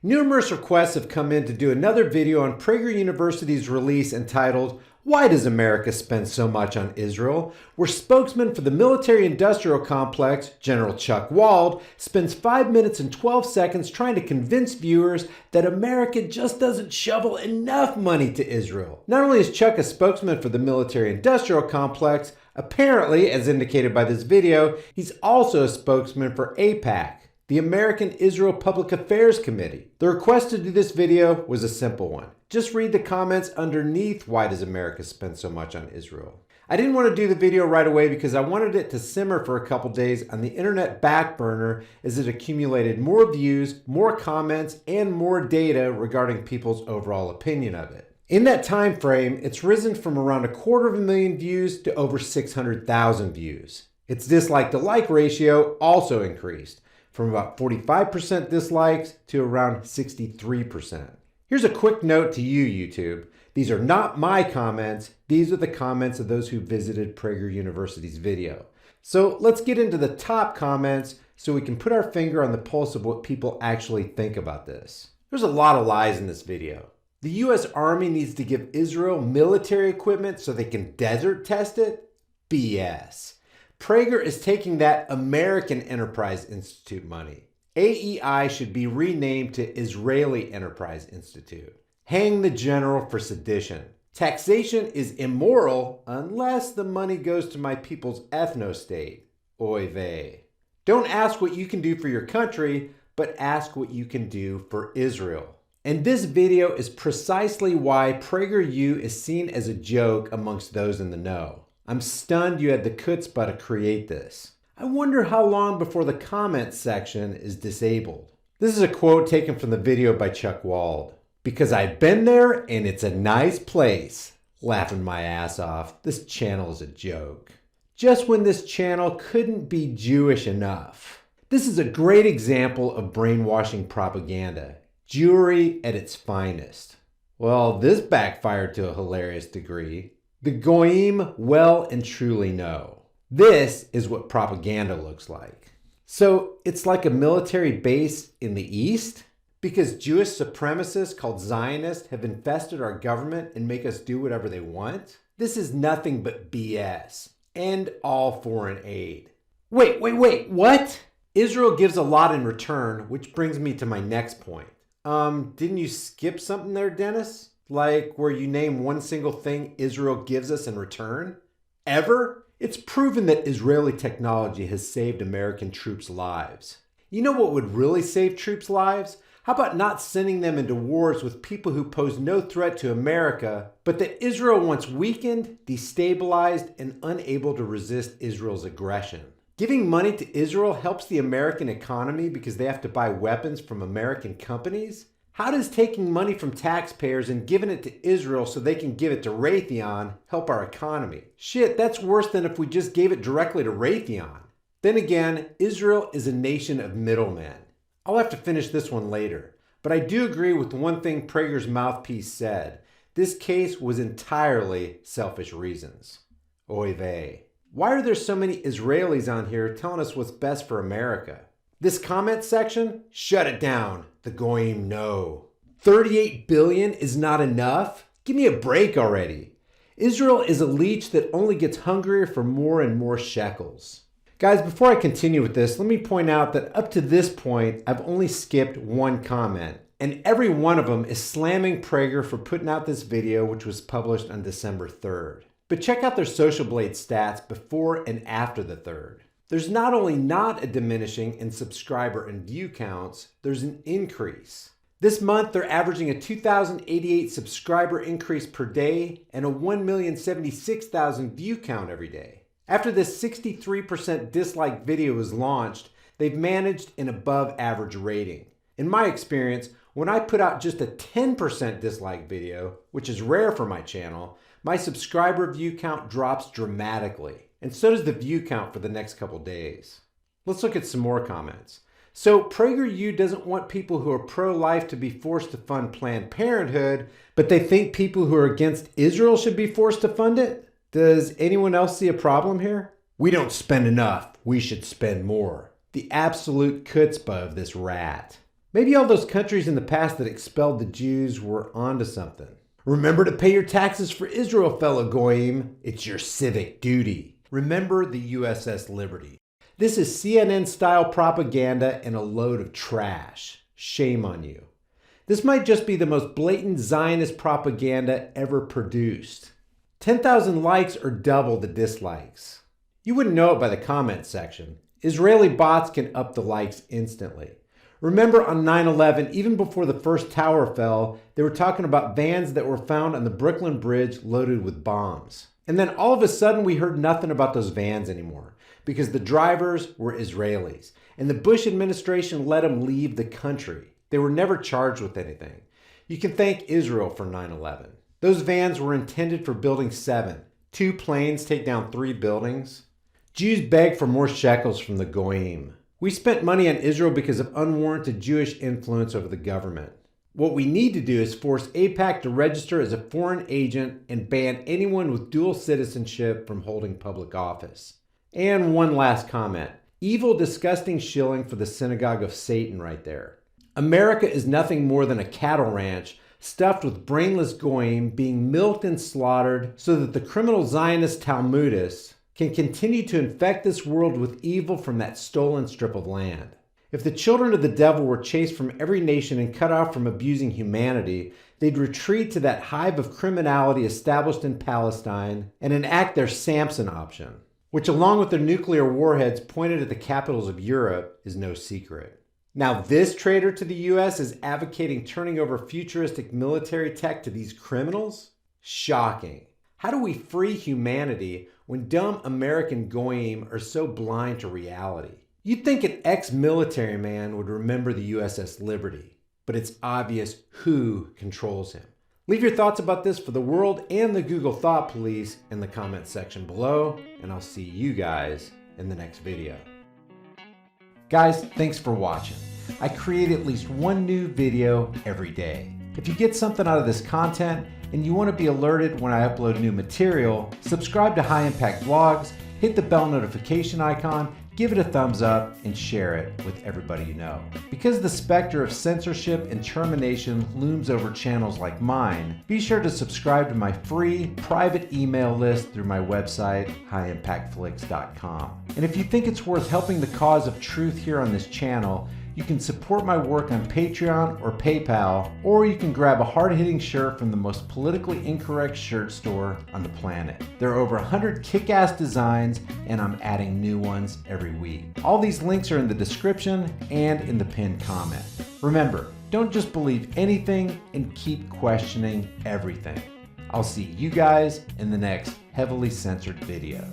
Numerous requests have come in to do another video on Prager University's release entitled, "Why Does America Spend So Much on Israel?" where spokesman for the military-industrial complex, General Chuck Wald, spends 5 minutes and 12 seconds trying to convince viewers that America just doesn't shovel enough money to Israel. Not only is Chuck a spokesman for the military-industrial complex, apparently, as indicated by this video, he's also a spokesman for AIPAC, the American Israel Public Affairs Committee. The request to do this video was a simple one. Just read the comments underneath "Why Does America Spend So Much on Israel?" I didn't want to do the video right away because I wanted it to simmer for a couple days on the internet back burner as it accumulated more views, more comments, and more data regarding people's overall opinion of it. In that time frame, it's risen from around 250,000 views to over 600,000 views. Its dislike to like ratio also increased, from about 45% dislikes to around 63%. Here's a quick note to you, YouTube. These are not my comments. These are the comments of those who visited Prager University's video. So let's get into the top comments so we can put our finger on the pulse of what people actually think about this. There's a lot of lies in this video. The US Army needs to give Israel military equipment so they can desert test it? BS. Prager is taking that American Enterprise Institute money. AEI should be renamed to Israeli Enterprise Institute. Hang the general for sedition. Taxation is immoral unless the money goes to my people's ethno-state. Oy vey. Don't ask what you can do for your country, but ask what you can do for Israel. And this video is precisely why PragerU is seen as a joke amongst those in the know. I'm stunned you had the chutzpah to create this. I wonder how long before the comments section is disabled. This is a quote taken from the video by Chuck Wald. "Because I've been there and it's a nice place. Laughing my ass off. This channel is a joke. Just when this channel couldn't be Jewish enough." This is a great example of brainwashing propaganda. Jewry at its finest. Well, this backfired to a hilarious degree. The Goyim well and truly know. This is what propaganda looks like. So it's like a military base in the East? Because Jewish supremacists called Zionists have infested our government and make us do whatever they want? This is nothing but BS. End all foreign aid. Wait, what? Israel gives a lot in return, which brings me to my next point. Didn't you skip something there, Dennis? Like where you name one single thing Israel gives us in return? Ever? It's proven that Israeli technology has saved American troops' lives. You know what would really save troops' lives? How about not sending them into wars with people who pose no threat to America, but that Israel once weakened, destabilized, and unable to resist Israel's aggression? Giving money to Israel helps the American economy because they have to buy weapons from American companies? How does taking money from taxpayers and giving it to Israel so they can give it to Raytheon help our economy? Shit, that's worse than if we just gave it directly to Raytheon. Then again, Israel is a nation of middlemen. I'll have to finish this one later, but I do agree with one thing Prager's mouthpiece said. This case was entirely selfish reasons. Oy vey. Why are there so many Israelis on here telling us what's best for America? This comment section? Shut it down. The Goyim know. 38 billion is not enough? Give me a break already. Israel is a leech that only gets hungrier for more and more shekels. Guys, before I continue with this, let me point out that up to this point, I've only skipped one comment, and every one of them is slamming Prager for putting out this video, which was published on December 3rd. But check out their Social Blade stats before and after the 3rd. There's not only not a diminishing in subscriber and view counts, there's an increase. This month, they're averaging a 2,088 subscriber increase per day and a 1,076,000 view count every day. After this 63% dislike video was launched, they've managed an above average rating. In my experience, when I put out just a 10% dislike video, which is rare for my channel, my subscriber view count drops dramatically. And so does the view count for the next couple days. Let's look at some more comments. So PragerU doesn't want people who are pro-life to be forced to fund Planned Parenthood, but they think people who are against Israel should be forced to fund it? Does anyone else see a problem here? We don't spend enough. We should spend more. The absolute chutzpah of this rat. Maybe all those countries in the past that expelled the Jews were onto something. Remember to pay your taxes for Israel, fellow Goyim. It's your civic duty. Remember the USS Liberty. This is CNN-style propaganda and a load of trash. Shame on you. This might just be the most blatant Zionist propaganda ever produced. 10,000 likes or double the dislikes. You wouldn't know it by the comment section. Israeli bots can up the likes instantly. Remember on 9/11, even before the first tower fell, they were talking about vans that were found on the Brooklyn Bridge loaded with bombs. And then all of a sudden we heard nothing about those vans anymore because the drivers were Israelis and the Bush administration let them leave the country. They were never charged with anything. You can thank Israel for 9/11. Those vans were intended for Building 7. 2 planes take down 3 buildings. Jews beg for more shekels from the Goyim. We spent money on Israel because of unwarranted Jewish influence over the government. What we need to do is force AIPAC to register as a foreign agent and ban anyone with dual citizenship from holding public office. And one last comment. Evil, disgusting shilling for the synagogue of Satan right there. America is nothing more than a cattle ranch stuffed with brainless Goyim being milked and slaughtered so that the criminal Zionist Talmudists can continue to infect this world with evil from that stolen strip of land. If the children of the devil were chased from every nation and cut off from abusing humanity, they'd retreat to that hive of criminality established in Palestine and enact their Samson option, which along with their nuclear warheads pointed at the capitals of Europe is no secret. Now this traitor to the US is advocating turning over futuristic military tech to these criminals? Shocking. How do we free humanity when dumb American Goyim are so blind to reality? You'd think an ex-military man would remember the USS Liberty, but it's obvious who controls him. Leave your thoughts about this for the world and the Google Thought Police in the comment section below, and I'll see you guys in the next video. Guys, thanks for watching. I create at least one new video every day. If you get something out of this content and you want to be alerted when I upload new material, subscribe to High Impact Vlogs, hit the bell notification icon, give it a thumbs up, and share it with everybody you know. Because the specter of censorship and termination looms over channels like mine, be sure to subscribe to my free private email list through my website, highimpactflix.com. And if you think it's worth helping the cause of truth here on this channel, you can support my work on Patreon or PayPal, or you can grab a hard-hitting shirt from the most politically incorrect shirt store on the planet. There are over 100 kick-ass designs, and I'm adding new ones every week. All these links are in the description and in the pinned comment. Remember, don't just believe anything and keep questioning everything. I'll see you guys in the next heavily censored video.